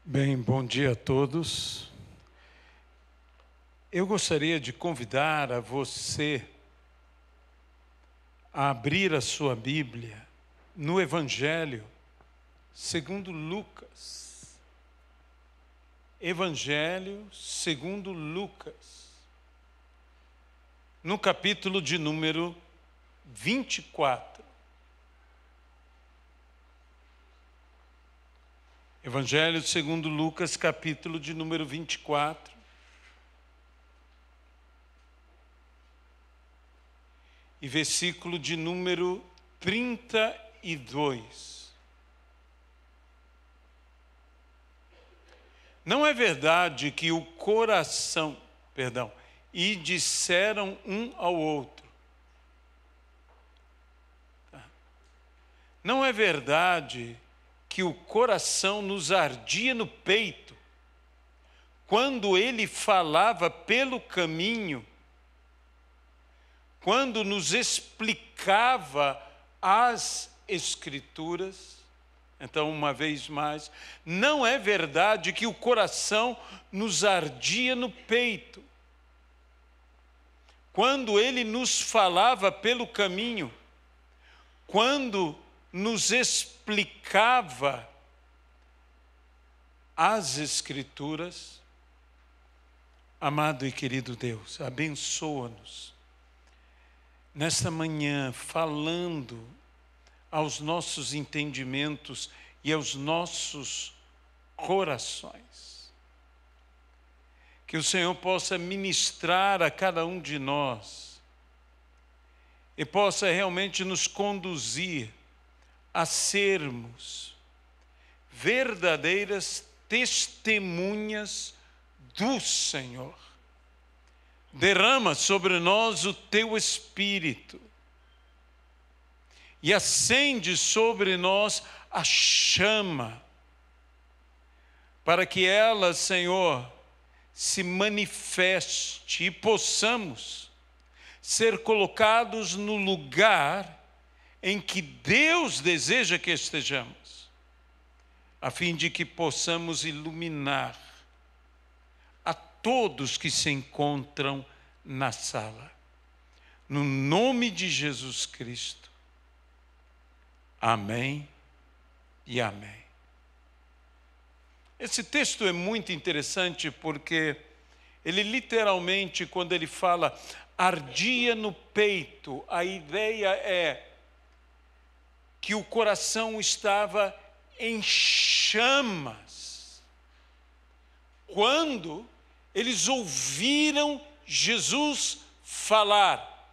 Bem, bom dia a todos. Eu gostaria de convidar a você a abrir a sua Bíblia no Evangelho segundo Lucas. Evangelho segundo Lucas, no capítulo de número 24. Evangelho segundo Lucas, capítulo de número 24. E versículo de número 32. Não é verdade que o coração, e disseram um ao outro. Não é verdade que o coração nos ardia no peito, quando ele falava pelo caminho, quando nos explicava as Escrituras. Então, uma vez mais, não é verdade que o coração nos ardia no peito, quando ele nos falava pelo caminho, quando nos explicava as Escrituras. Amado e querido Deus, abençoa-nos nesta manhã, falando aos nossos entendimentos e aos nossos corações. Que o Senhor possa ministrar a cada um de nós e possa realmente nos conduzir a sermos verdadeiras testemunhas do Senhor. Derrama sobre nós o teu Espírito e acende sobre nós a chama, para que ela, Senhor, se manifeste e possamos ser colocados no lugar em que Deus deseja que estejamos, a fim de que possamos iluminar a todos que se encontram na sala. No nome de Jesus Cristo. Amém e amém. Esse texto é muito interessante porque ele literalmente, quando ele fala ardia no peito, a ideia é que o coração estava em chamas quando eles ouviram Jesus falar,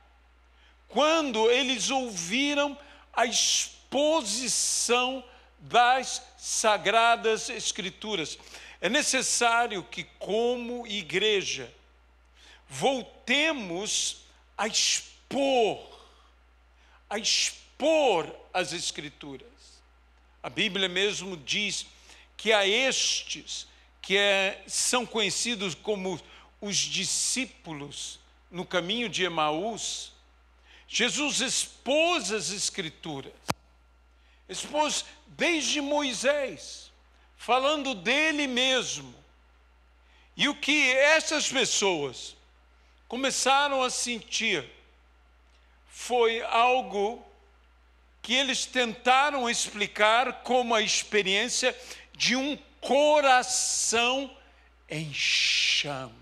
quando eles ouviram a exposição das Sagradas Escrituras. É necessário que, como igreja, voltemos a expor as Escrituras. A Bíblia mesmo diz que a estes, são conhecidos como os discípulos no caminho de Emaús, Jesus expôs as Escrituras, expôs desde Moisés, falando dele mesmo. E o que essas pessoas começaram a sentir foi algo que eles tentaram explicar como a experiência de um coração em chamas.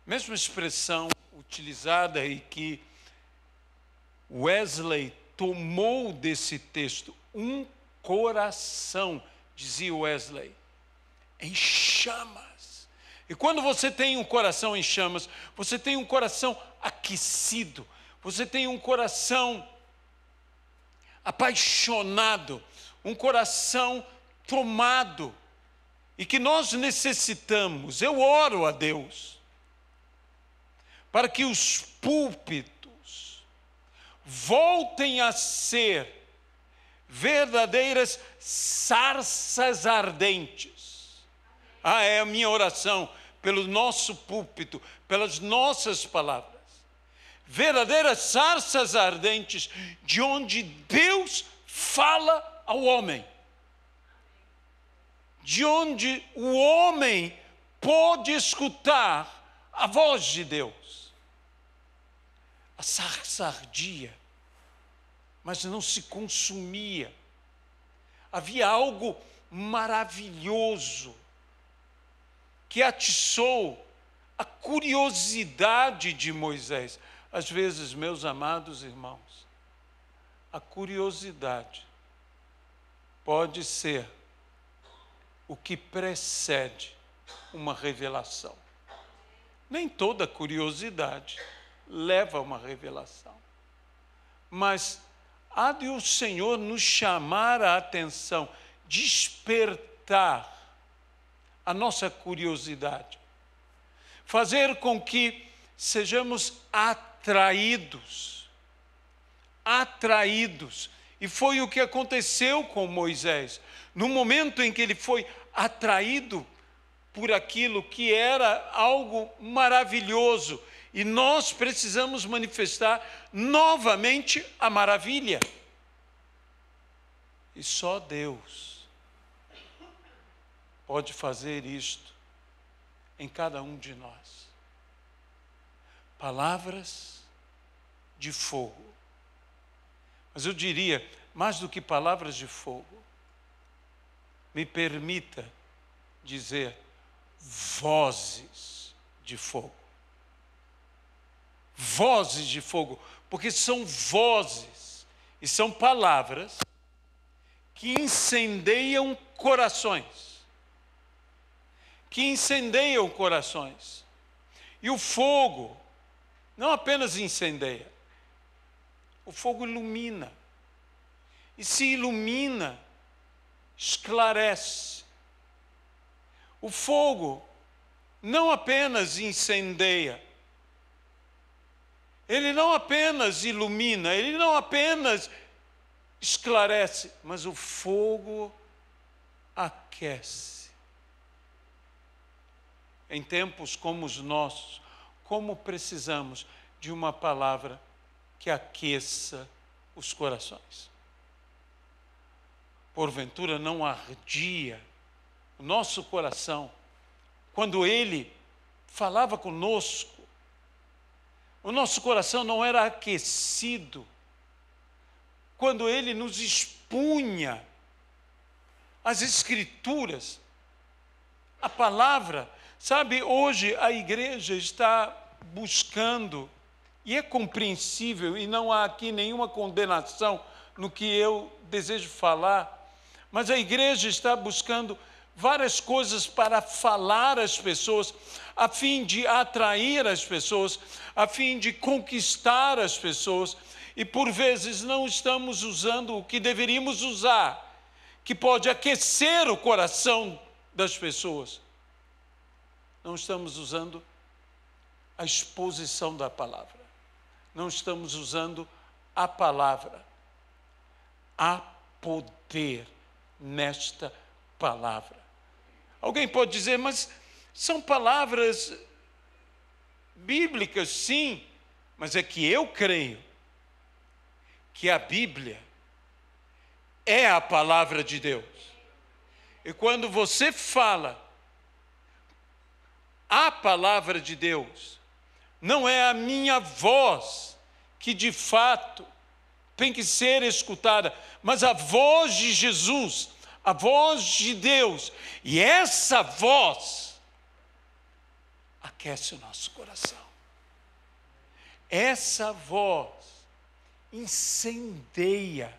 Mesma expressão utilizada e que Wesley tomou desse texto, um coração, dizia Wesley, em chamas. E quando você tem um coração em chamas, você tem um coração aquecido, você tem um coração apaixonado, um coração tomado, e que nós necessitamos. Eu oro a Deus para que os púlpitos voltem a ser verdadeiras sarças ardentes. É a minha oração pelo nosso púlpito, pelas nossas palavras. Verdadeiras sarças ardentes, de onde Deus fala ao homem. de onde o homem pode escutar a voz de Deus. A sarça ardia, mas não se consumia. Havia algo maravilhoso que atiçou a curiosidade de Moisés. Às vezes, meus amados irmãos, a curiosidade pode ser o que precede uma revelação. Nem toda curiosidade leva a uma revelação. Mas há de o Senhor nos chamar a atenção, despertar a nossa curiosidade, fazer com que sejamos atraídos. E foi o que aconteceu com Moisés. No momento em que ele foi atraído por aquilo que era algo maravilhoso, e nós precisamos manifestar novamente a maravilha. E só Deus pode fazer isto em cada um de nós. Palavras de fogo. Mas eu diria, mais do que palavras de fogo, me permita dizer vozes de fogo. Vozes de fogo, porque são vozes e são palavras que incendeiam corações. E o fogo não apenas incendeia, o fogo ilumina. E se ilumina, esclarece. O fogo não apenas incendeia, ele não apenas ilumina, ele não apenas esclarece, mas o fogo aquece. Em tempos como os nossos, como precisamos de uma palavra que aqueça os corações. Porventura não ardia o nosso coração quando Ele falava conosco? O nosso coração não era aquecido quando Ele nos expunha as Escrituras, a palavra? Sabe, hoje a igreja está buscando, e é compreensível, e não há aqui nenhuma condenação no que eu desejo falar, mas a igreja está buscando várias coisas para falar às pessoas, a fim de atrair as pessoas, a fim de conquistar as pessoas, e por vezes não estamos usando o que deveríamos usar, que pode aquecer o coração das pessoas. Não estamos usando a exposição da palavra, não estamos usando a palavra. Há poder nesta palavra. Alguém pode dizer, mas são palavras bíblicas, sim, mas é que eu creio que a Bíblia é a palavra de Deus. E quando você fala a palavra de Deus, não é a minha voz que de fato tem que ser escutada, mas a voz de Jesus, a voz de Deus, e essa voz aquece o nosso coração. Essa voz incendeia.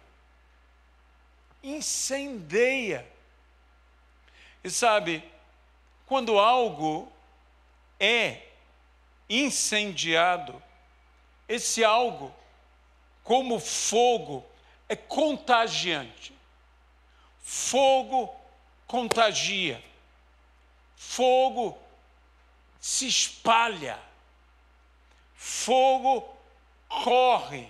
E sabe, quando algo é incendiado, esse algo, como fogo, é contagiante. Fogo contagia. Fogo se espalha. Fogo corre.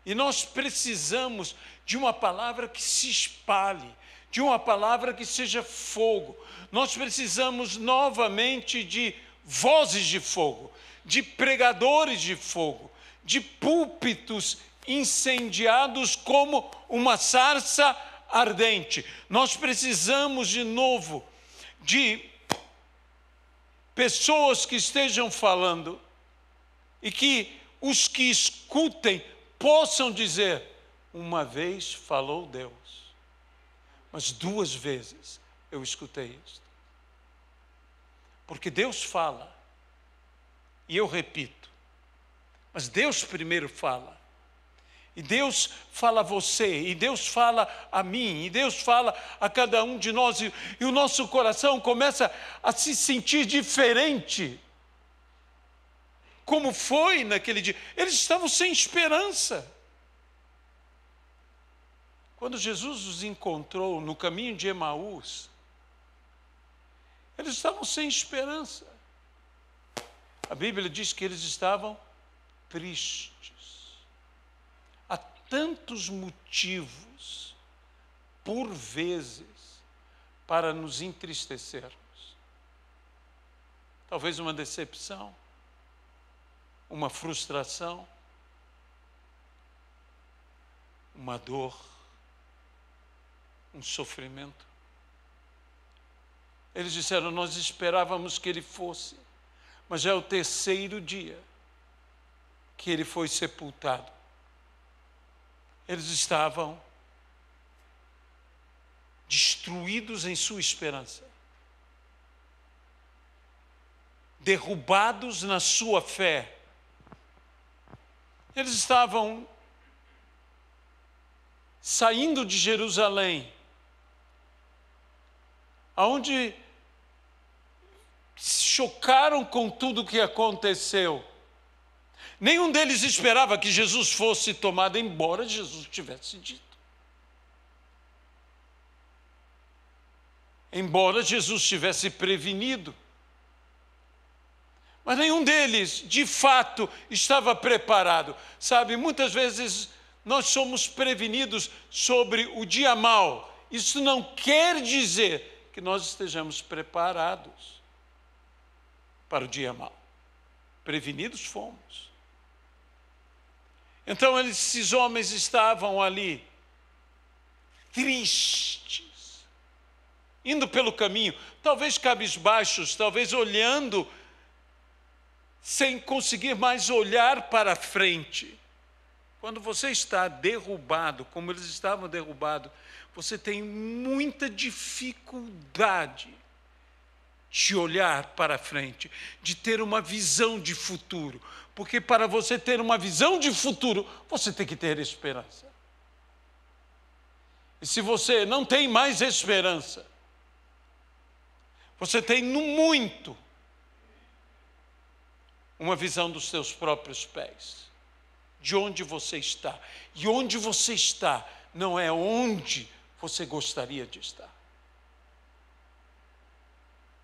E nós precisamos de uma palavra que se espalhe, de uma palavra que seja fogo. Nós precisamos novamente de vozes de fogo, de pregadores de fogo, de púlpitos incendiados como uma sarça ardente. Nós precisamos de novo de pessoas que estejam falando e que os que escutem possam dizer: uma vez falou Deus, mas 2 vezes eu escutei isto. Porque Deus fala, e eu repito, mas Deus primeiro fala. E Deus fala a você, e Deus fala a mim, e Deus fala a cada um de nós, e o nosso coração começa a se sentir diferente. Como foi naquele dia? Eles estavam sem esperança. Quando Jesus os encontrou no caminho de Emaús, eles estavam sem esperança. A Bíblia diz que eles estavam tristes. Há tantos motivos, por vezes, para nos entristecermos. Talvez uma decepção, uma frustração, uma dor, um sofrimento. Eles disseram: nós esperávamos que ele fosse, mas já é o 3º dia que ele foi sepultado. Eles estavam destruídos em sua esperança, derrubados na sua fé. Eles estavam saindo de Jerusalém, aonde se chocaram com tudo o que aconteceu. Nenhum deles esperava que Jesus fosse tomado, embora Jesus tivesse dito. Embora Jesus tivesse prevenido. Mas nenhum deles, de fato, estava preparado. Sabe, muitas vezes nós somos prevenidos sobre o dia mau. Isso não quer dizer que nós estejamos preparados para o dia mau. Prevenidos fomos. Então esses homens estavam ali, tristes, indo pelo caminho, talvez cabisbaixos, talvez olhando, sem conseguir mais olhar para a frente. Quando você está derrubado, como eles estavam derrubados, você tem muita dificuldade de olhar para frente, de ter uma visão de futuro. Porque para você ter uma visão de futuro, você tem que ter esperança. E se você não tem mais esperança, você tem no muito uma visão dos seus próprios pés, de onde você está. E onde você está não é onde você gostaria de estar.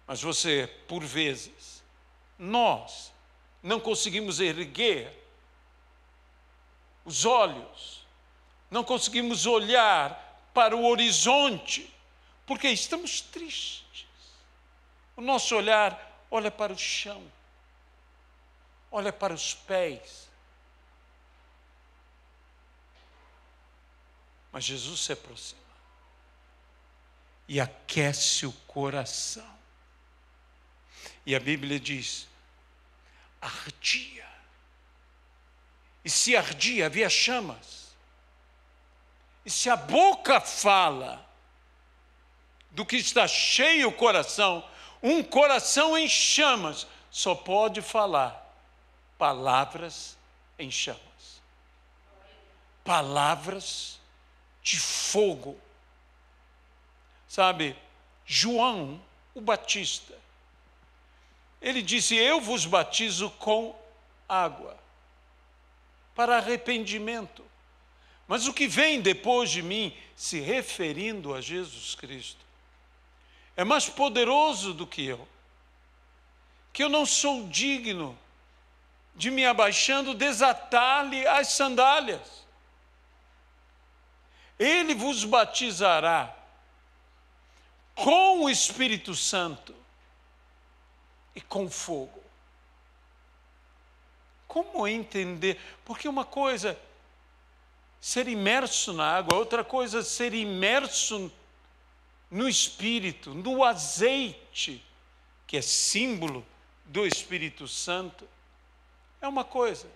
Mas você, por vezes, nós não conseguimos erguer os olhos, não conseguimos olhar para o horizonte, porque estamos tristes. O nosso olhar olha para o chão, olha para os pés. Mas Jesus se aproxima e aquece o coração. E a Bíblia diz: ardia. E se ardia, havia chamas. E se a boca fala do que está cheio o coração, um coração em chamas só pode falar palavras em chamas. Palavras de fogo. Sabe, João, o Batista, ele disse: eu vos batizo com água para arrependimento. Mas o que vem depois de mim, se referindo a Jesus Cristo, é mais poderoso do que eu não sou digno de, me abaixando, desatar-lhe as sandálias. Ele vos batizará com o Espírito Santo e com fogo. Como entender? Porque uma coisa, ser imerso na água, outra coisa ser imerso no Espírito, no azeite, que é símbolo do Espírito Santo. É uma coisa.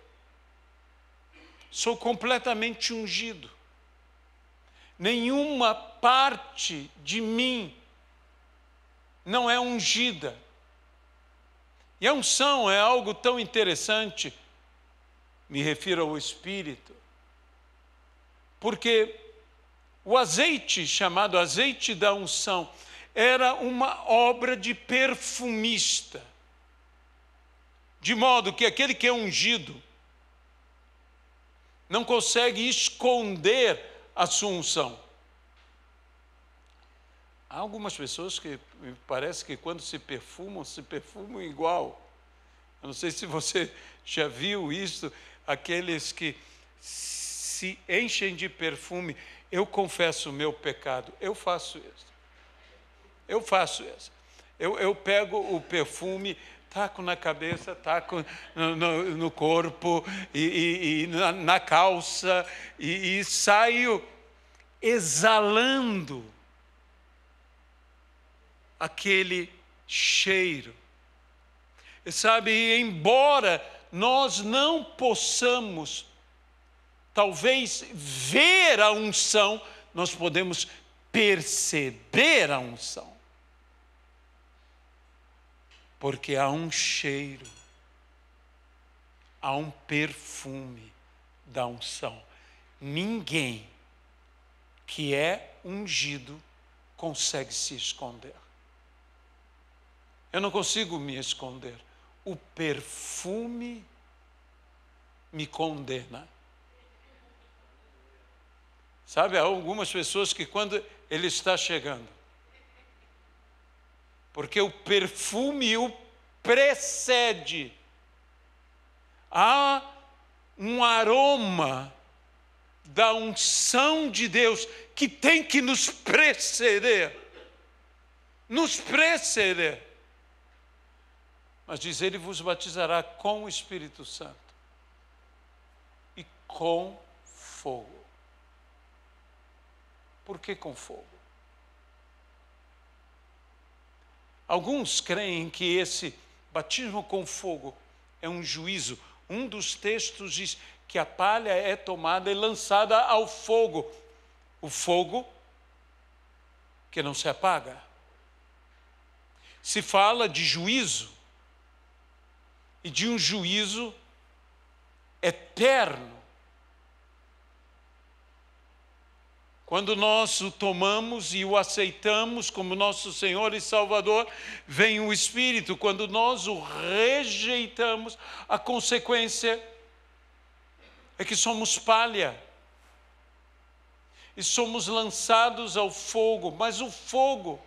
Sou completamente ungido. Nenhuma parte de mim não é ungida. E a unção é algo tão interessante, me refiro ao Espírito, porque o azeite, chamado azeite da unção, era uma obra de perfumista, de modo que aquele que é ungido não consegue esconder a sua unção. Há algumas pessoas que me parece que quando se perfumam igual. Eu não sei se você já viu isso, aqueles que se enchem de perfume. Eu confesso o meu pecado, eu faço isso. Eu pego o perfume, taco na cabeça, taco no corpo e na calça e saio exalando aquele cheiro. E sabe, embora nós não possamos talvez ver a unção, nós podemos perceber a unção. Porque há um cheiro, há um perfume da unção. Ninguém que é ungido consegue se esconder. Eu não consigo me esconder. O perfume me condena. Sabe, há algumas pessoas que quando ele está chegando, porque o perfume o precede, há um aroma da unção de Deus que tem que nos preceder. Nos preceder. Mas diz, ele vos batizará com o Espírito Santo e com fogo. Por que com fogo? Alguns creem que esse batismo com fogo é um juízo. Um dos textos diz que a palha é tomada e lançada ao fogo. O fogo que não se apaga. Se fala de juízo e de um juízo eterno. Quando nós o tomamos e o aceitamos como nosso Senhor e Salvador, vem o Espírito. Quando nós o rejeitamos, a consequência é que somos palha. E somos lançados ao fogo. Mas o fogo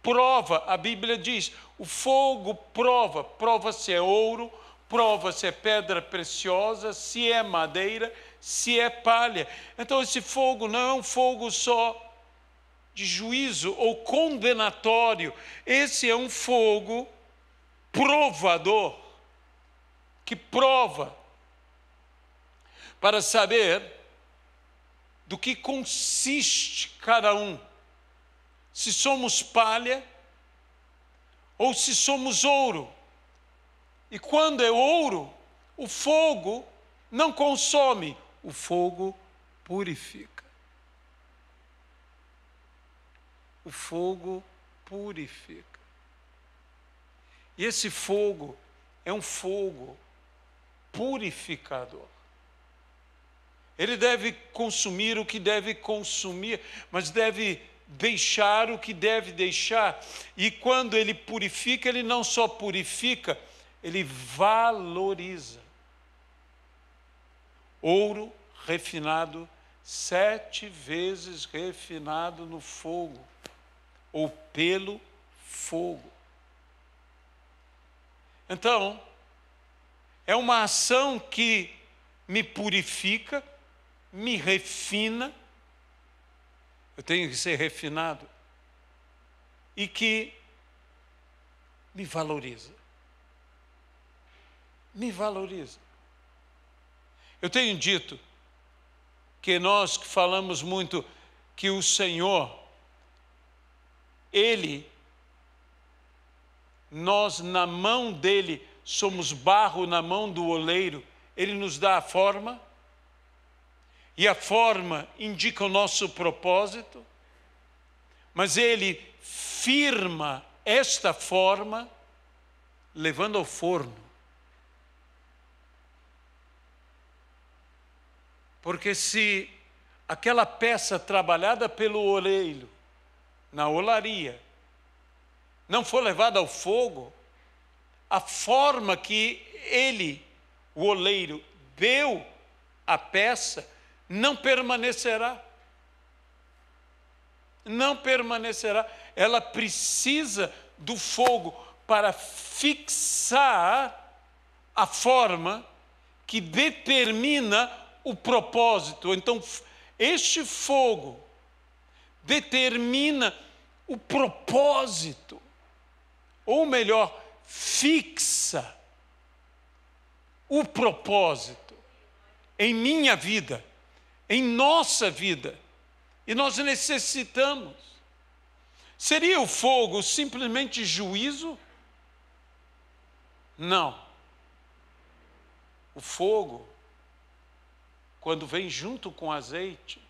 prova, a Bíblia diz, o fogo prova se é ouro, prova se é pedra preciosa, se é madeira, se é palha. Então esse fogo não é um fogo só de juízo ou condenatório. Esse é um fogo provador, que prova para saber do que consiste cada um. Se somos palha ou se somos ouro. E quando é ouro, o fogo não consome, o fogo purifica. O fogo purifica. E esse fogo é um fogo purificador. Ele deve consumir o que deve consumir, mas deve deixar o que deve deixar. E quando ele purifica, ele não só purifica, ele valoriza. Ouro refinado, 7 vezes refinado no fogo, ou pelo fogo. Então, é uma ação que me purifica, me refina, eu tenho que ser refinado, e que me valoriza. Me valoriza. Eu tenho dito que nós que falamos muito que o Senhor, nós na mão dele somos barro na mão do oleiro, ele nos dá a forma, e a forma indica o nosso propósito, mas ele firma esta forma, levando ao forno. Porque se aquela peça trabalhada pelo oleiro, na olaria, não for levada ao fogo, a forma que ele, o oleiro, deu à peça, não permanecerá. Não permanecerá. Ela precisa do fogo para fixar a forma que determina o propósito. Então, este fogo determina o propósito, ou melhor, fixa o propósito em minha vida, em nossa vida. E nós necessitamos. Seria o fogo simplesmente juízo? Não. O fogo, quando vem junto com azeite,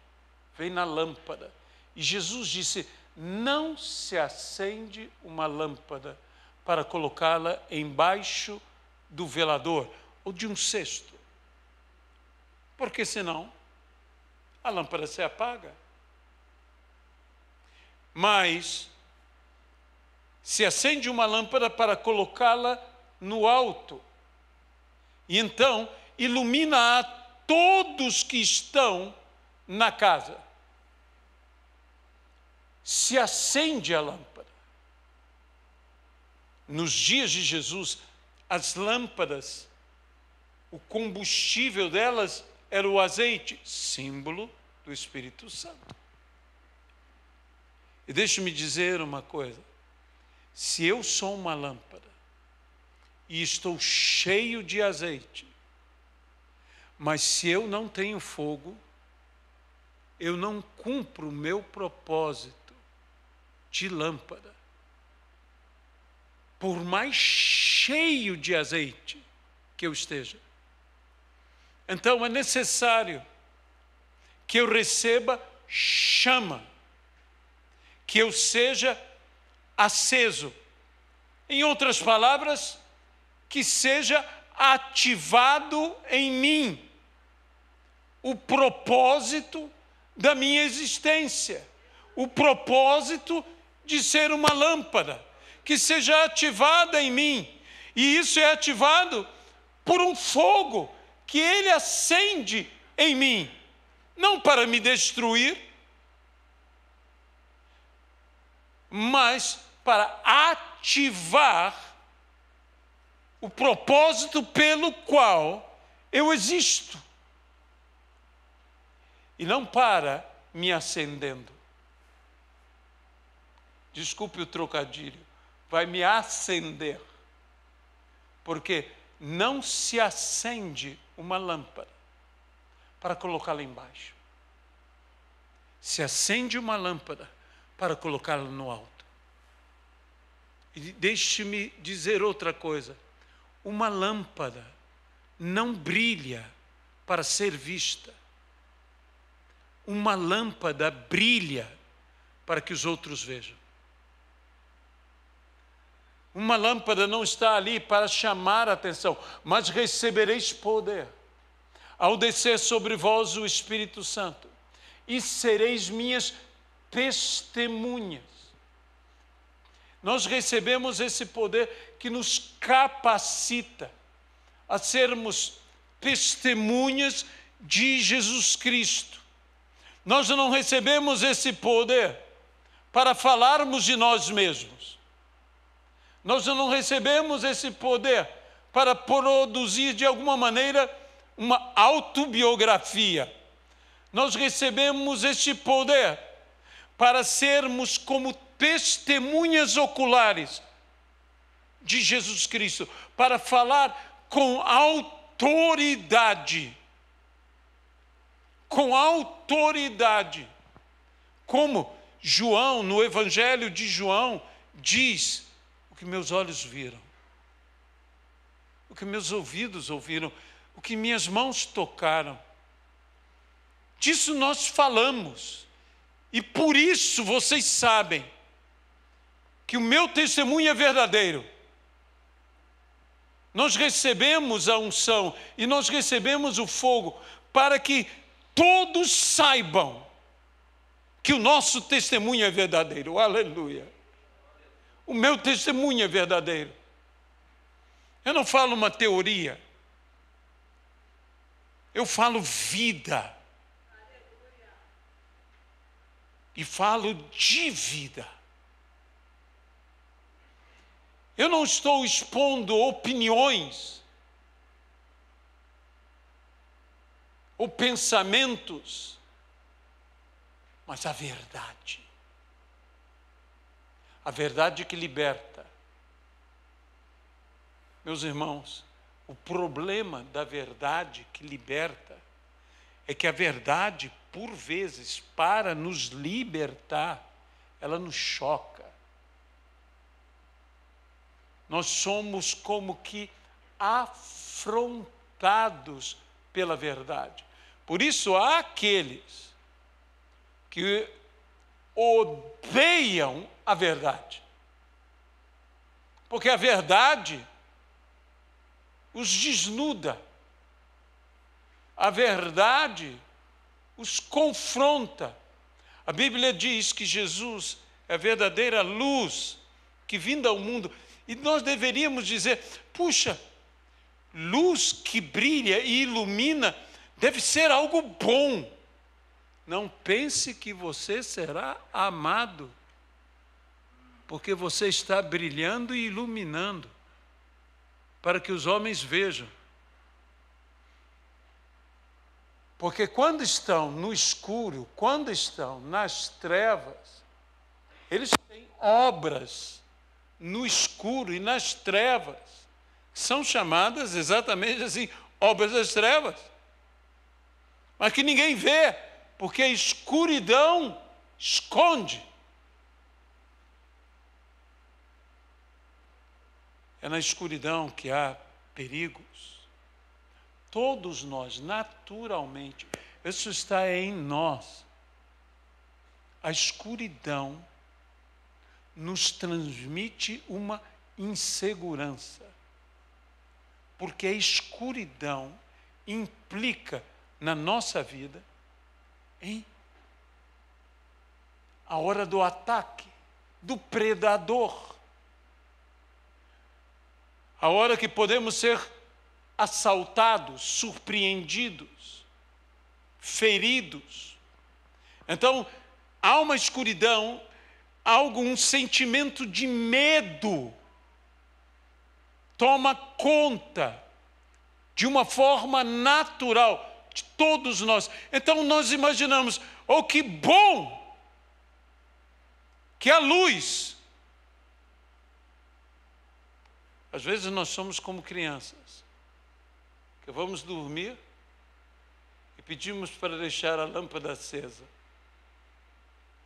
vem na lâmpada. E Jesus disse, não se acende uma lâmpada para colocá-la embaixo do velador ou de um cesto. Porque senão a lâmpada se apaga. Mas se acende uma lâmpada para colocá-la no alto. E então ilumina a todos que estão na casa. Se acende a lâmpada. Nos dias de Jesus, as lâmpadas, o combustível delas era o azeite, símbolo do Espírito Santo. E deixe-me dizer uma coisa, se eu sou uma lâmpada e estou cheio de azeite, mas se eu não tenho fogo, eu não cumpro o meu propósito de lâmpada. Por mais cheio de azeite que eu esteja. Então é necessário que eu receba chama, que eu seja aceso. Em outras palavras, que seja ativado em mim o propósito da minha existência, o propósito de ser uma lâmpada, que seja ativada em mim. E isso é ativado por um fogo que ele acende em mim, não para me destruir, mas para ativar o propósito pelo qual eu existo. E não para me acendendo. Desculpe o trocadilho. Vai me acender. Porque não se acende uma lâmpada para colocá-la embaixo. Se acende uma lâmpada para colocá-la no alto. E deixe-me dizer outra coisa. Uma lâmpada não brilha para ser vista. Uma lâmpada brilha para que os outros vejam. Uma lâmpada não está ali para chamar a atenção, mas recebereis poder ao descer sobre vós o Espírito Santo, e sereis minhas testemunhas. Nós recebemos esse poder que nos capacita a sermos testemunhas de Jesus Cristo. Nós não recebemos esse poder para falarmos de nós mesmos. Nós não recebemos esse poder para produzir de alguma maneira uma autobiografia. Nós recebemos este poder para sermos como testemunhas oculares de Jesus Cristo, para falar com autoridade com autoridade. Como João, no Evangelho de João, diz: o que meus olhos viram, o que meus ouvidos ouviram, o que minhas mãos tocaram. Disso nós falamos. E por isso vocês sabem que o meu testemunho é verdadeiro. Nós recebemos a unção e nós recebemos o fogo para que todos saibam que o nosso testemunho é verdadeiro. Aleluia. O meu testemunho é verdadeiro. Eu não falo uma teoria. Eu falo vida. E falo de vida. Eu não estou expondo opiniões ou pensamentos, mas a verdade. A verdade que liberta. Meus irmãos, o problema da verdade que liberta é que a verdade, por vezes, para nos libertar, ela nos choca. Nós somos como que afrontados pela verdade. Por isso há aqueles que odeiam a verdade. Porque a verdade os desnuda. A verdade os confronta. A Bíblia diz que Jesus é a verdadeira luz que vinda ao mundo. E nós deveríamos dizer: puxa, luz que brilha e ilumina deve ser algo bom. Não pense que você será amado, porque você está brilhando e iluminando, para que os homens vejam. Porque quando estão no escuro, quando estão nas trevas, eles têm obras no escuro e nas trevas, são chamadas exatamente assim, obras das trevas, mas que ninguém vê, porque a escuridão esconde. É na escuridão que há perigos. Todos nós, naturalmente, isso está em nós. A escuridão nos transmite uma insegurança, porque a escuridão implica na nossa vida em a hora do ataque, do predador, a hora que podemos ser assaltados, surpreendidos, feridos. Então, há uma escuridão, há algum sentimento de medo toma conta de uma forma natural de todos nós. Então nós imaginamos: oh, que bom que a luz. Às vezes nós somos como crianças, que vamos dormir e pedimos para deixar a lâmpada acesa,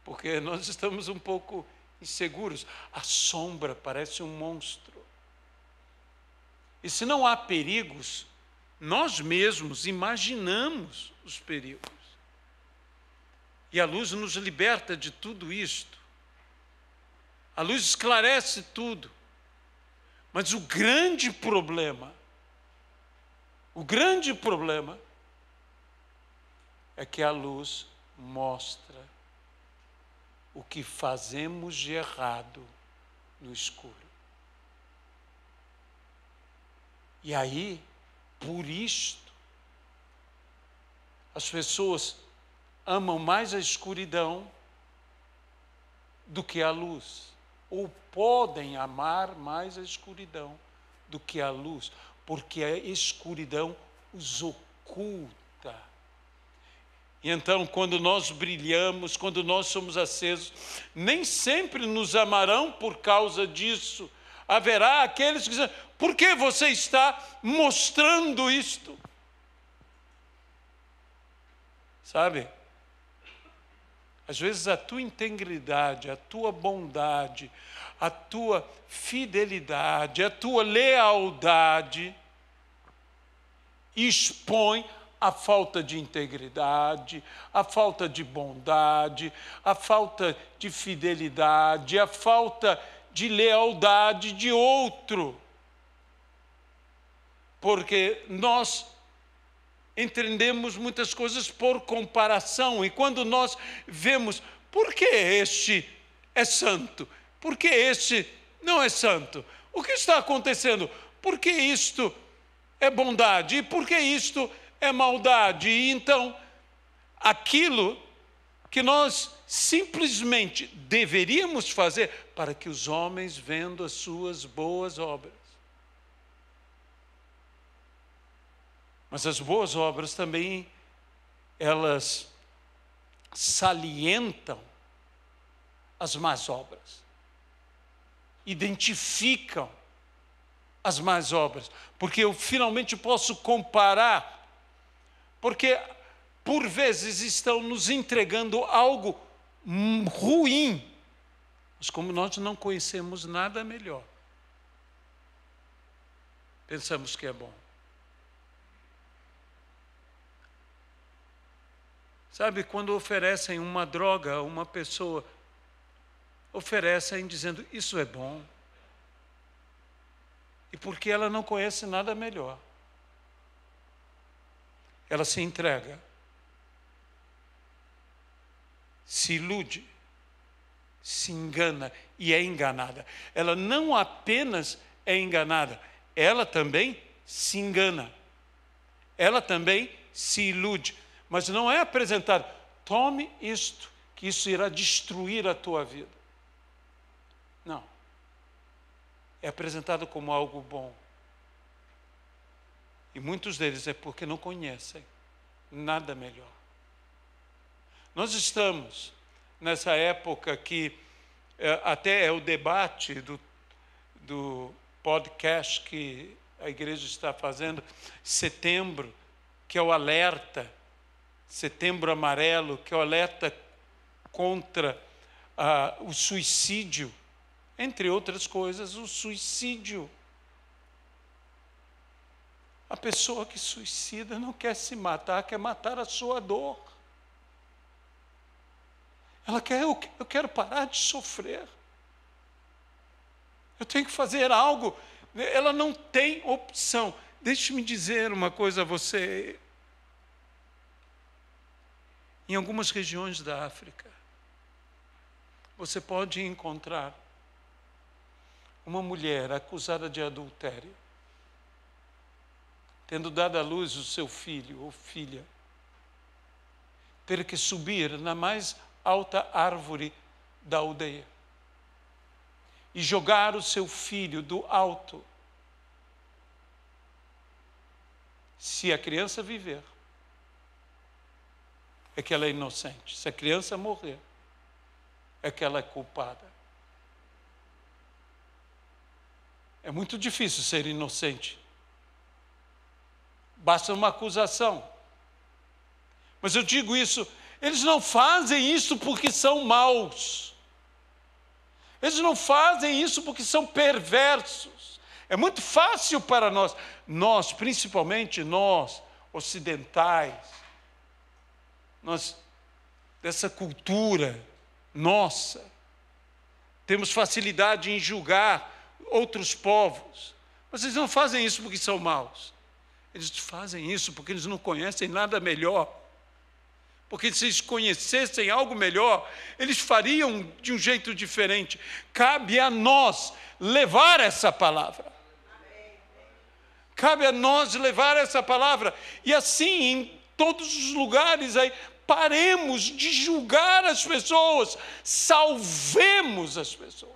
porque nós estamos um pouco inseguros. A sombra parece um monstro. E se não há perigos, nós mesmos imaginamos os perigos. E a luz nos liberta de tudo isto. A luz esclarece tudo. Mas o grande problema é que a luz mostra o que fazemos de errado no escuro. E aí, por isto, as pessoas amam mais a escuridão do que a luz, ou podem amar mais a escuridão do que a luz, porque a escuridão os oculta. E então, quando nós brilhamos, quando nós somos acesos, nem sempre nos amarão por causa disso. Haverá aqueles que dizem: por que você está mostrando isto? Sabe? Às vezes a tua integridade, a tua bondade, a tua fidelidade, a tua lealdade expõe a falta de integridade, a falta de bondade, a falta de fidelidade, a falta de lealdade de outro. Porque nós entendemos muitas coisas por comparação, e quando nós vemos, por que este é santo? Por que este não é santo? O que está acontecendo? Por que isto é bondade? E por que isto é maldade? E então, aquilo que nós simplesmente deveríamos fazer para que os homens vendo as suas boas obras. Mas as boas obras também, elas salientam as más obras, identificam as más obras, porque eu finalmente posso comparar, porque por vezes estão nos entregando algo ruim, mas como nós não conhecemos nada melhor, pensamos que é bom. Sabe, quando oferecem uma droga a uma pessoa, oferecem dizendo, isso é bom. E porque ela não conhece nada melhor, ela se entrega, se ilude, se engana e é enganada. Ela não apenas é enganada, ela também se engana. Ela também se ilude. Mas não é apresentado, tome isto, que isso irá destruir a tua vida. Não. É apresentado como algo bom. E muitos deles é porque não conhecem nada melhor. Nós estamos nessa época que até é o debate do podcast que a igreja está fazendo, setembro, que é o alerta, Setembro Amarelo, que é o alerta contra o suicídio, entre outras coisas, o suicídio. A pessoa que suicida não quer se matar, quer matar a sua dor. Ela quer, eu quero parar de sofrer. Eu tenho que fazer algo. Ela não tem opção. Deixe-me dizer uma coisa a você. Em algumas regiões da África, você pode encontrar uma mulher acusada de adultério, tendo dado à luz o seu filho ou filha, ter que subir na mais alta árvore da aldeia e jogar o seu filho do alto. Se a criança viver, é que ela é inocente. Se a criança morrer, é que ela é culpada. É muito difícil ser inocente. Basta uma acusação. Mas eu digo isso, eles não fazem isso porque são maus. Eles não fazem isso porque são perversos. É muito fácil para nós, principalmente nós, ocidentais, nós, dessa cultura nossa, temos facilidade em julgar outros povos, mas eles não fazem isso porque são maus, eles fazem isso porque eles não conhecem nada melhor, porque se eles conhecessem algo melhor, eles fariam de um jeito diferente. Cabe a nós levar essa palavra, cabe a nós levar essa palavra, e assim em todos os lugares aí, paremos de julgar as pessoas, salvemos as pessoas.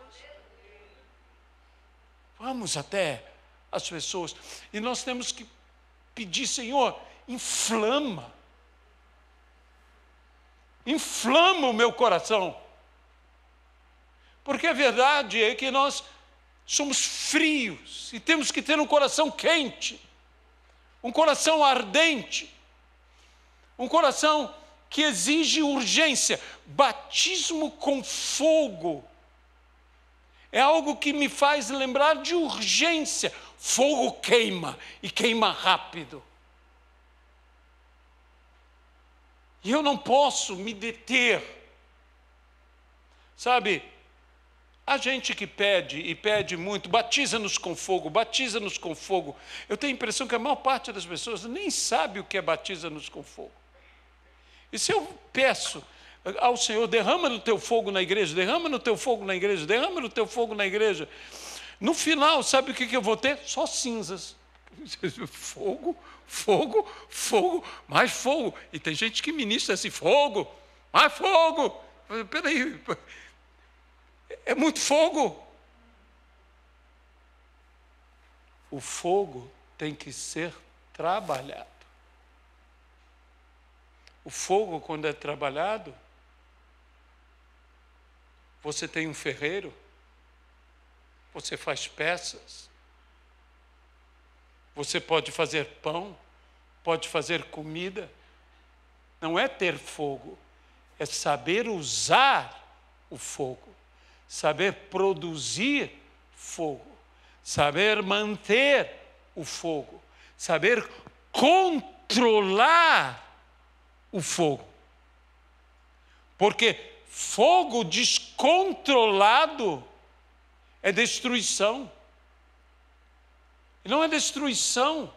Vamos até as pessoas, e nós temos que pedir, Senhor, inflama o meu coração, porque a verdade é que nós somos frios, e temos que ter um coração quente, um coração ardente, um coração que exige urgência. Batismo com fogo é algo que me faz lembrar de urgência. Fogo queima, e queima rápido. E eu não posso me deter. Sabe, a gente que pede, e pede muito, batiza-nos com fogo, batiza-nos com fogo. Eu tenho a impressão que a maior parte das pessoas nem sabe o que é batiza-nos com fogo. E se eu peço ao Senhor, derrama no teu fogo na igreja, derrama no teu fogo na igreja, derrama no teu fogo na igreja, no final, sabe o que eu vou ter? Só cinzas. Fogo, fogo, fogo, mais fogo. E tem gente que ministra assim, fogo, mais fogo. Peraí, é muito fogo. O fogo tem que ser trabalhado. O fogo, quando é trabalhado, você tem um ferreiro, você faz peças, você pode fazer pão, pode fazer comida. Não é ter fogo, é saber usar o fogo, saber produzir fogo, saber manter o fogo, saber controlar o fogo. Porque fogo descontrolado é destruição. E não é destruição.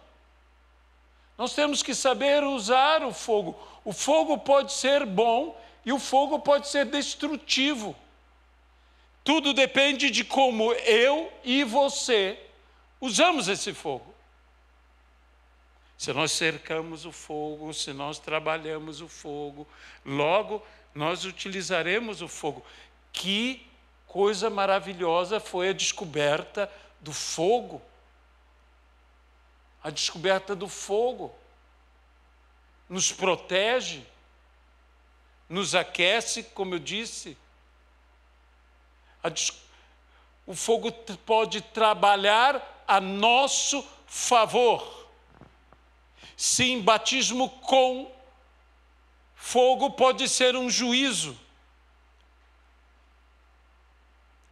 Nós temos que saber usar o fogo. O fogo pode ser bom e o fogo pode ser destrutivo. Tudo depende de como eu e você usamos esse fogo. Se nós cercamos o fogo, se nós trabalhamos o fogo, logo nós utilizaremos o fogo. Que coisa maravilhosa foi a descoberta do fogo. A descoberta do fogo nos protege, nos aquece, como eu disse. O fogo pode trabalhar a nosso favor. Sim, batismo com fogo pode ser um juízo.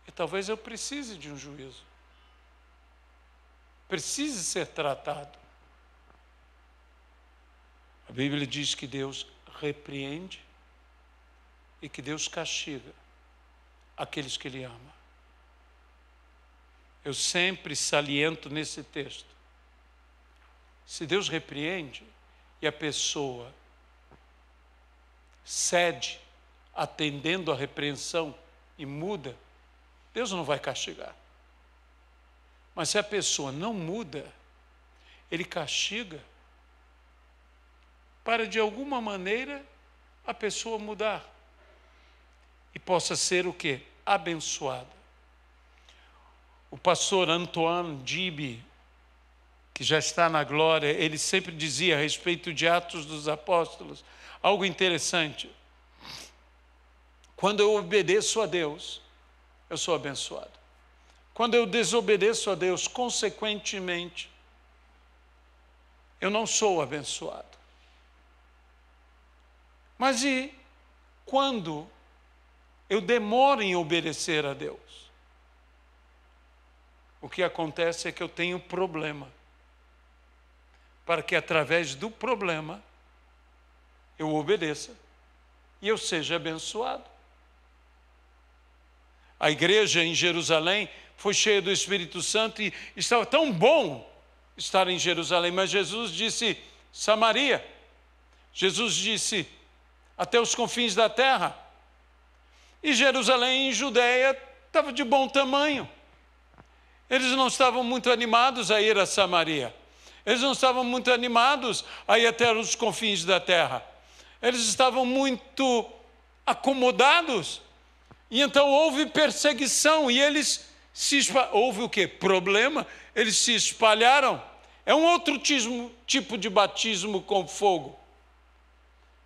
E talvez eu precise de um juízo. Precise ser tratado. A Bíblia diz que Deus repreende e que Deus castiga aqueles que Ele ama. Eu sempre saliento nesse texto. Se Deus repreende e a pessoa cede, atendendo à repreensão e muda, Deus não vai castigar. Mas se a pessoa não muda, Ele castiga para, de alguma maneira, a pessoa mudar e possa ser o quê? Abençoada. O pastor Antoine Gibi, que já está na glória, ele sempre dizia a respeito de Atos dos Apóstolos algo interessante. Quando eu obedeço a Deus, eu sou abençoado. Quando eu desobedeço a Deus, consequentemente, eu não sou abençoado. Mas e quando eu demoro em obedecer a Deus? O que acontece é que eu tenho problema. Para que através do problema eu obedeça e eu seja abençoado. A igreja em Jerusalém foi cheia do Espírito Santo e estava tão bom estar em Jerusalém, mas Jesus disse Samaria, Jesus disse até os confins da terra. E Jerusalém em Judeia estava de bom tamanho. Eles não estavam muito animados a ir a Samaria. Eles não estavam muito animados a ir até os confins da terra. Eles estavam muito acomodados. E então houve perseguição e eles se espalharam. Houve o quê? Problema. Eles se espalharam. É um outro tipo de batismo com fogo.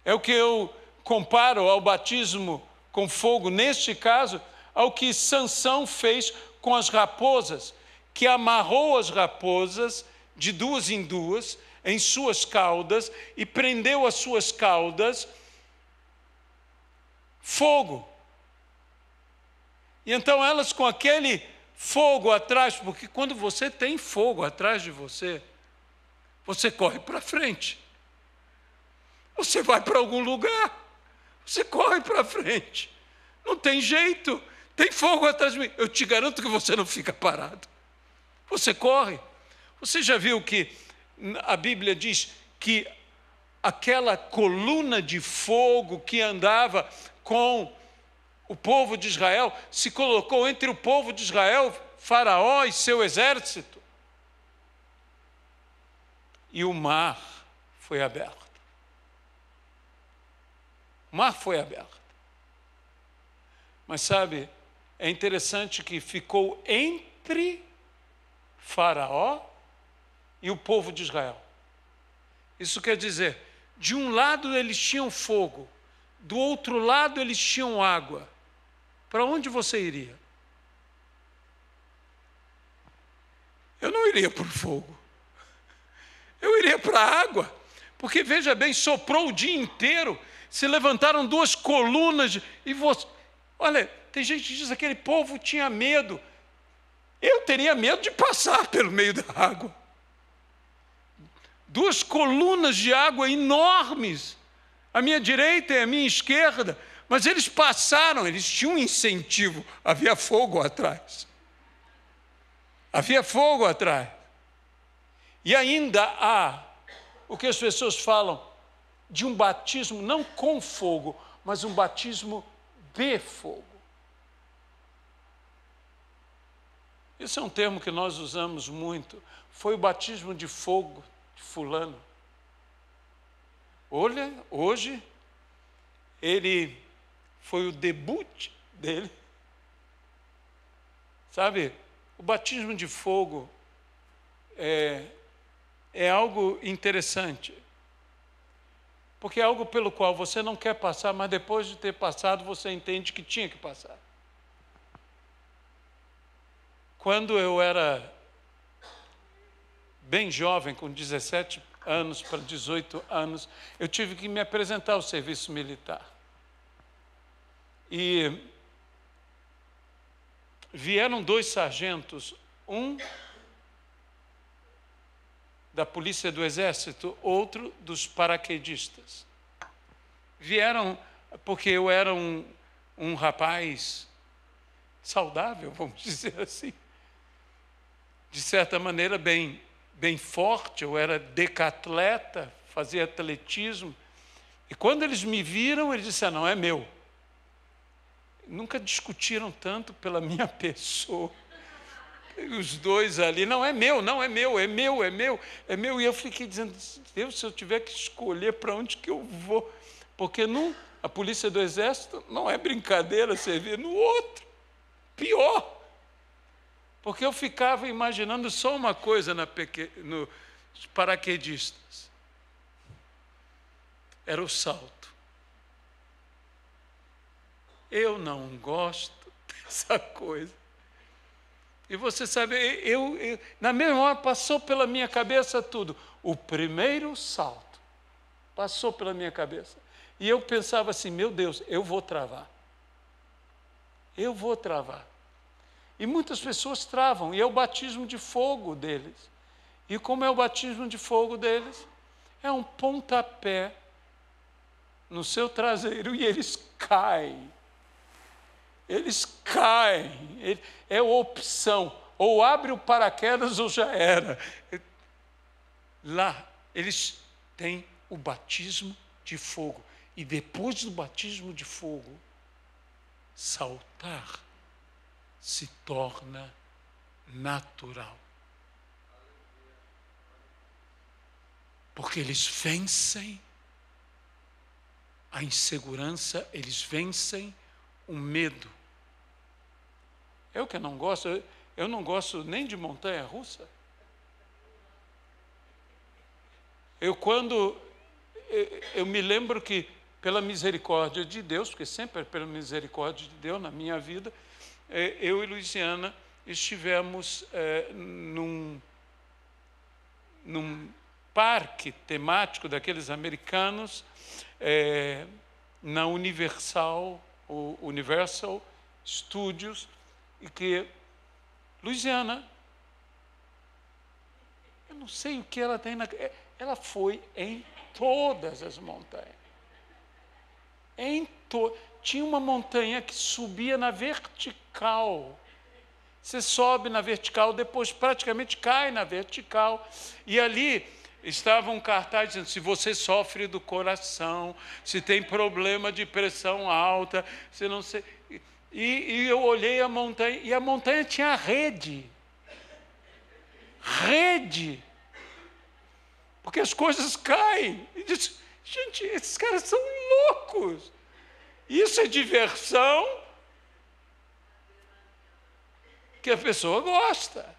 É o que eu comparo ao batismo com fogo, neste caso, ao que Sansão fez com as raposas, que amarrou as raposas de duas em duas, em suas caudas, e prendeu as suas caudas fogo. E então elas com aquele fogo atrás, porque quando você tem fogo atrás de você, você corre para frente. Você vai para algum lugar, você corre para frente. Não tem jeito, tem fogo atrás de mim. Eu te garanto que você não fica parado. Você corre. Você já viu que a Bíblia diz que aquela coluna de fogo que andava com o povo de Israel se colocou entre o povo de Israel, Faraó e seu exército. E o mar foi aberto. O mar foi aberto. Mas sabe, é interessante que ficou entre Faraó e o povo de Israel. Isso quer dizer, de um lado eles tinham fogo, do outro lado eles tinham água. Para onde você iria? Eu não iria para o fogo. Eu iria para a água. Porque, veja bem, soprou o dia inteiro, se levantaram duas colunas, e você... Olha, tem gente que diz que aquele povo tinha medo. Eu teria medo de passar pelo meio da água. Duas colunas de água enormes, à minha direita e à minha esquerda, mas eles passaram, eles tinham um incentivo, havia fogo atrás. Havia fogo atrás. E ainda há o que as pessoas falam de um batismo, não com fogo, mas um batismo de fogo. Esse é um termo que nós usamos muito. Foi o batismo de fogo de fulano. Olha, hoje, ele foi o debut dele. Sabe, o batismo de fogo é algo interessante. Porque é algo pelo qual você não quer passar, mas depois de ter passado, você entende que tinha que passar. Quando eu era bem jovem, com 17 anos para 18 anos, eu tive que me apresentar ao serviço militar. E vieram dois sargentos, um da polícia do exército, outro dos paraquedistas. Vieram porque eu era um rapaz saudável, vamos dizer assim. De certa maneira, bem forte, eu era decatleta, fazia atletismo. E quando eles me viram, eles disseram, não, é meu. Nunca discutiram tanto pela minha pessoa. E os dois ali, não é meu, não é meu, é meu, é meu, é meu. E eu fiquei dizendo, Deus, se eu tiver que escolher para onde que eu vou, porque a polícia do exército não é brincadeira servir no outro, pior. Porque eu ficava imaginando só uma coisa nos paraquedistas. Era o salto. Eu não gosto dessa coisa. E você sabe, na mesma hora passou pela minha cabeça tudo. O primeiro salto passou pela minha cabeça. E eu pensava assim, meu Deus, eu vou travar. Eu vou travar. E muitas pessoas travam, e é o batismo de fogo deles. E como é o batismo de fogo deles? É um pontapé no seu traseiro e eles caem. Eles caem. É opção. Ou abre o paraquedas ou já era. Lá, eles têm o batismo de fogo. E depois do batismo de fogo, saltar se torna natural. Porque eles vencem a insegurança, eles vencem o medo. Eu que não gosto, eu não gosto nem de montanha-russa. Eu me lembro que, pela misericórdia de Deus, porque sempre é pela misericórdia de Deus na minha vida, eu e Luciana estivemos num parque temático daqueles americanos, na Universal o Universal Studios, e que Louisiana, eu não sei o que ela tem, ela foi em todas as montanhas. Tinha uma montanha que subia na vertical. Você sobe na vertical, depois praticamente cai na vertical. E ali estava um cartaz dizendo: se você sofre do coração, se tem problema de pressão alta, se não sei. E eu olhei a montanha, e a montanha tinha rede. Rede. Porque as coisas caem. E disse: gente, esses caras são loucos. Isso é diversão que a pessoa gosta.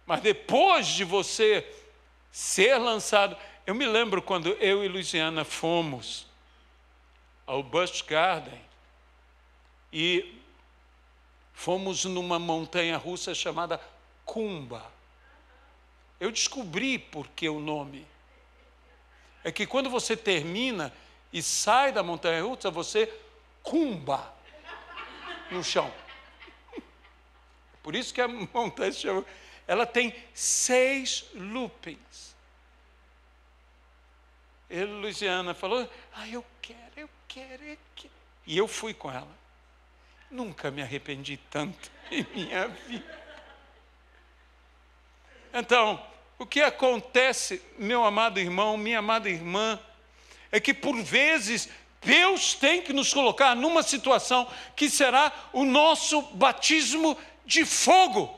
Mas depois de você ser lançado... Eu me lembro quando eu e Louisiana fomos ao Busch Garden e fomos numa montanha russa chamada Kumba. Eu descobri por que o nome. É que quando você termina e sai da montanha russa, você cumba no chão. Por isso que a montanha se chama... Ela tem 6 loopings. E Louisiana falou: eu quero. E eu fui com ela. Nunca me arrependi tanto em minha vida. Então, o que acontece, meu amado irmão, minha amada irmã, é que por vezes Deus tem que nos colocar numa situação que será o nosso batismo de fogo.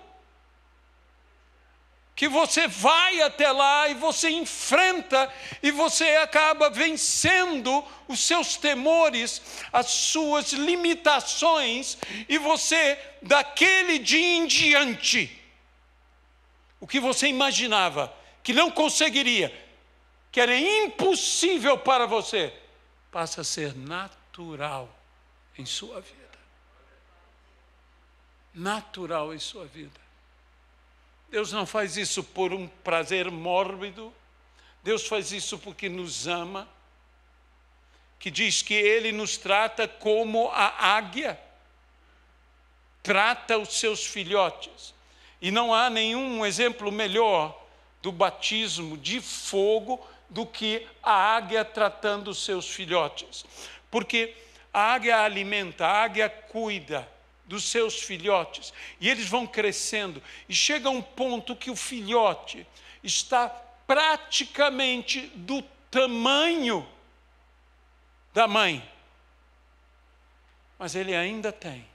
Que você vai até lá e você enfrenta e você acaba vencendo os seus temores, as suas limitações, e você, daquele dia em diante, o que você imaginava que não conseguiria, que era impossível para você, passa a ser natural em sua vida. Natural em sua vida. Deus não faz isso por um prazer mórbido. Deus faz isso porque nos ama, que diz que Ele nos trata como a águia trata os seus filhotes. E não há nenhum exemplo melhor do batismo de fogo do que a águia tratando os seus filhotes. Porque a águia alimenta, a águia cuida dos seus filhotes, e eles vão crescendo, e chega um ponto que o filhote está praticamente do tamanho da mãe, mas ele ainda tem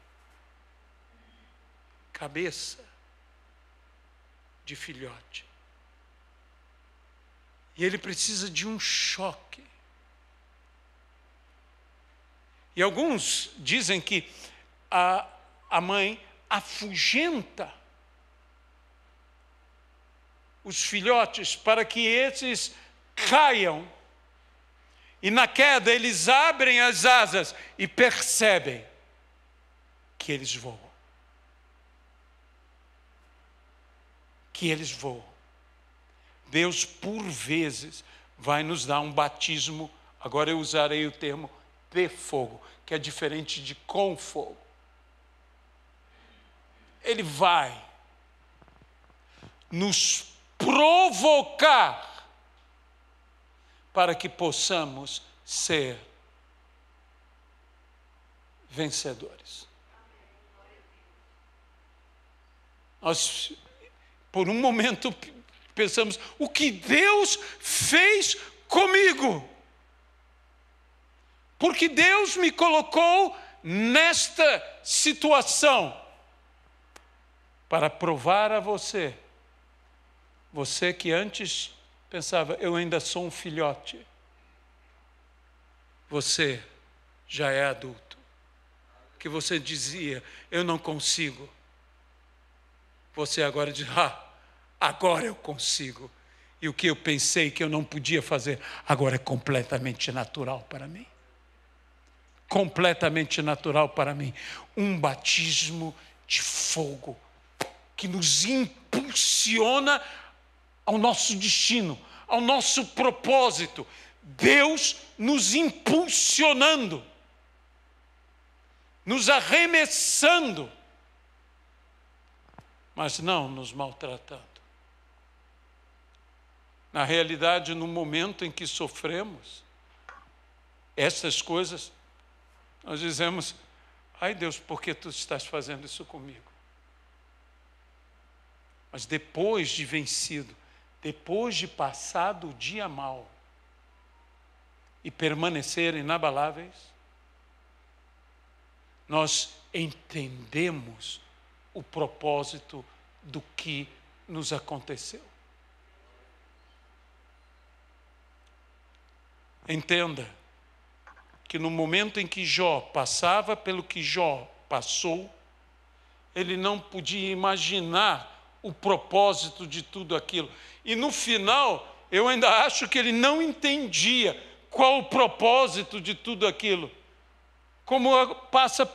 cabeça de filhote. E ele precisa de um choque. E alguns dizem que a mãe afugenta os filhotes para que esses caiam. E na queda eles abrem as asas e percebem que eles voam. Que eles voam. Deus, por vezes, vai nos dar um batismo, agora eu usarei o termo de fogo, que é diferente de com fogo. Ele vai nos provocar para que possamos ser vencedores. Nós, por um momento, pensamos: o que Deus fez comigo? Porque Deus me colocou nesta situação para provar a você, você que antes pensava: eu ainda sou um filhote, você já é adulto, que você dizia: eu não consigo, você agora diz: agora eu consigo, e o que eu pensei que eu não podia fazer, agora é completamente natural para mim. Completamente natural para mim. Um batismo de fogo que nos impulsiona ao nosso destino, ao nosso propósito. Deus nos impulsionando. nos arremessando, mas não nos maltratando. Na realidade, no momento em que sofremos essas coisas, nós dizemos: ai Deus, por que tu estás fazendo isso comigo? Mas depois de vencido, depois de passado o dia mal e permanecer inabaláveis, nós entendemos o propósito do que nos aconteceu. Entenda que no momento em que Jó passava pelo que Jó passou, ele não podia imaginar o propósito de tudo aquilo. E no final, eu ainda acho que ele não entendia qual o propósito de tudo aquilo. Como passa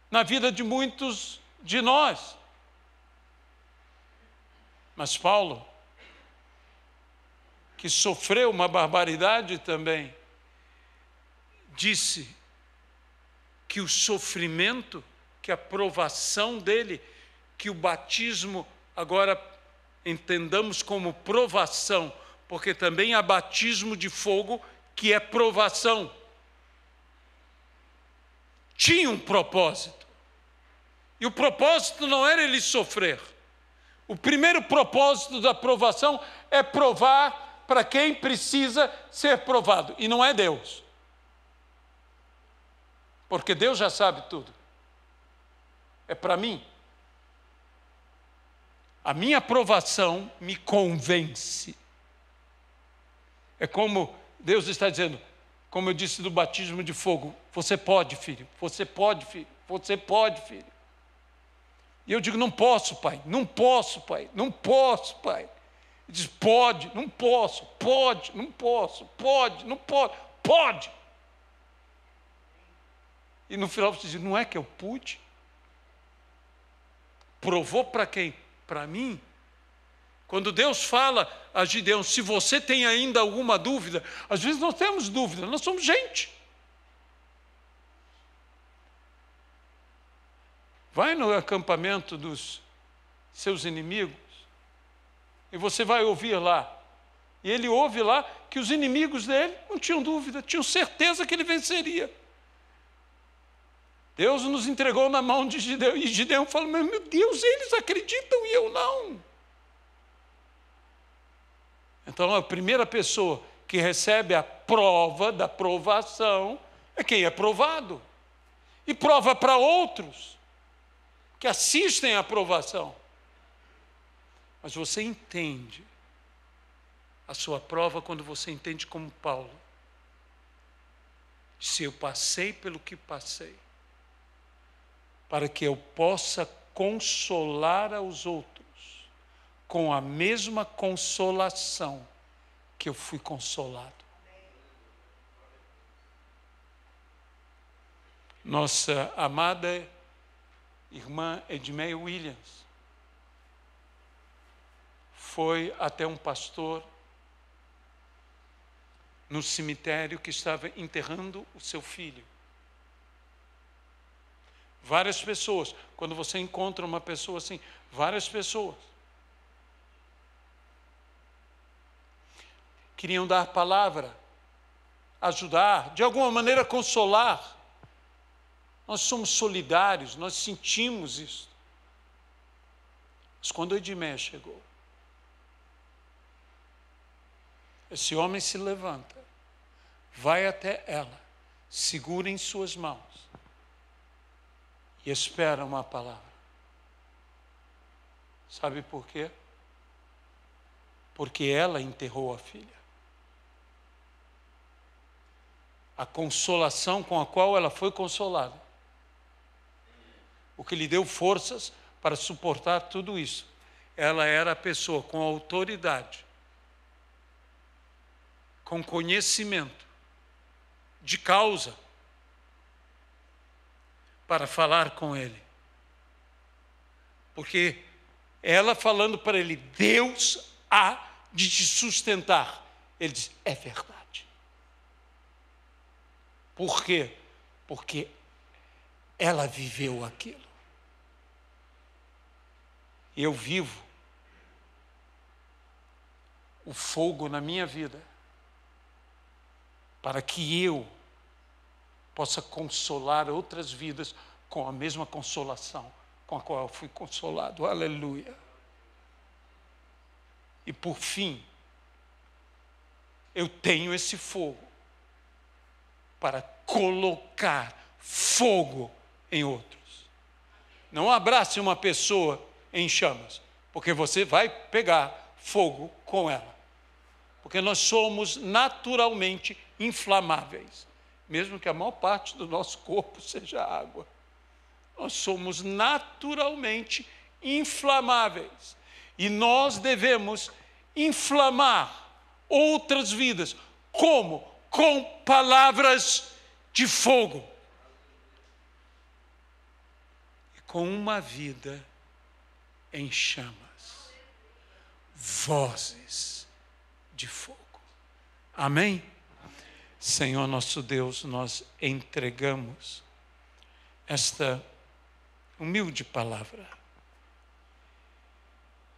na vida de muitos de nós. Mas Paulo, que sofreu uma barbaridade também, disse que o sofrimento, que a provação dele, que o batismo, agora entendamos como provação, porque também há batismo de fogo, que é provação. Tinha um propósito. E o propósito não era ele sofrer. O primeiro propósito da provação é provar para quem precisa ser provado. E não é Deus. Porque Deus já sabe tudo. É para mim. A minha aprovação me convence. É como Deus está dizendo, como eu disse do batismo de fogo: você pode, filho, você pode, filho, você pode, filho. E eu digo: não posso, pai, não posso, pai, não posso, pai. Ele diz: pode, não posso, pode, não posso, pode, não posso, pode. E no final você diz: não é que eu pude? Provou para quem? Para mim. Quando Deus fala a Gideão: se você tem ainda alguma dúvida, às vezes nós temos dúvida, nós somos gente. Vai no acampamento dos seus inimigos e você vai ouvir lá. E ele ouve lá que os inimigos dele não tinham dúvida, tinham certeza que ele venceria. Deus nos entregou na mão de Gideão. E Gideão falou: meu Deus, eles acreditam e eu não. Então a primeira pessoa que recebe a prova da provação é quem é provado. E prova para outros que assistem à provação. Mas você entende a sua prova quando você entende como Paulo. Se eu passei pelo que passei, para que eu possa consolar aos outros com a mesma consolação que eu fui consolado. Nossa amada irmã Edmeia Williams foi até um pastor no cemitério que estava enterrando o seu filho. Várias pessoas, quando você encontra uma pessoa assim, várias pessoas queriam dar palavra, ajudar, de alguma maneira consolar. Nós somos solidários, nós sentimos isso. Mas quando Edmeia chegou, esse homem se levanta, vai até ela, segura em suas mãos e espera uma palavra. Sabe por quê? Porque ela enterrou a filha. A consolação com a qual ela foi consolada, o que lhe deu forças para suportar tudo isso, ela era a pessoa com autoridade, com conhecimento de causa, para falar com ele. Porque ela falando para ele: Deus há de te sustentar. Ele diz: é verdade. Por quê? Porque ela viveu aquilo. Eu vivo o fogo na minha vida para que eu possa consolar outras vidas com a mesma consolação com a qual eu fui consolado. Aleluia. E por fim, eu tenho esse fogo para colocar fogo em outros. Não abrace uma pessoa em chamas, porque você vai pegar fogo com ela. Porque nós somos naturalmente inflamáveis, mesmo que a maior parte do nosso corpo seja água. Nós somos naturalmente inflamáveis. E nós devemos inflamar outras vidas. Como? Com palavras de fogo. E com uma vida em chamas. Vozes de fogo. Amém? Senhor nosso Deus, nós entregamos esta humilde palavra.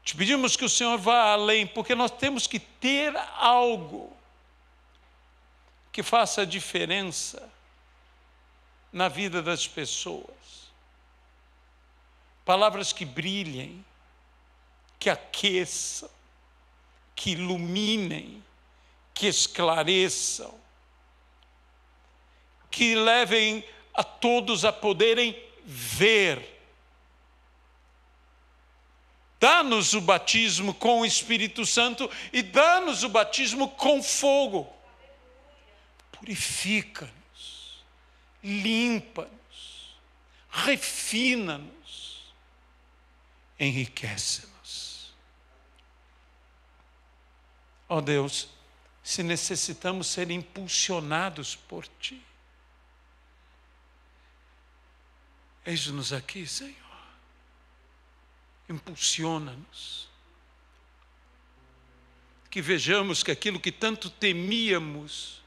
Te pedimos que o Senhor vá além, porque nós temos que ter algo que faça diferença na vida das pessoas. Palavras que brilhem, que aqueçam, que iluminem, que esclareçam, que levem a todos a poderem ver. Dá-nos o batismo com o Espírito Santo e dá-nos o batismo com fogo. Purifica-nos, limpa-nos, refina-nos, enriquece-nos. Ó Deus, se necessitamos ser impulsionados por Ti, eis-nos aqui, Senhor. Impulsiona-nos. Que vejamos que aquilo que tanto temíamos,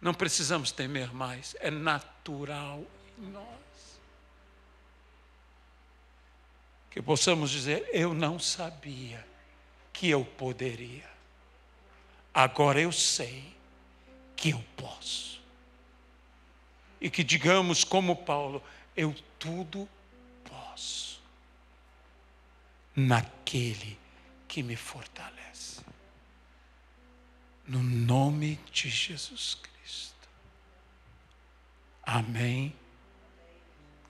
não precisamos temer mais, é natural em nós. Que possamos dizer, eu não sabia que eu poderia. Agora eu sei que eu posso. E que digamos como Paulo, eu tudo posso naquele que me fortalece. No nome de Jesus Cristo. Amém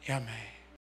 e amém.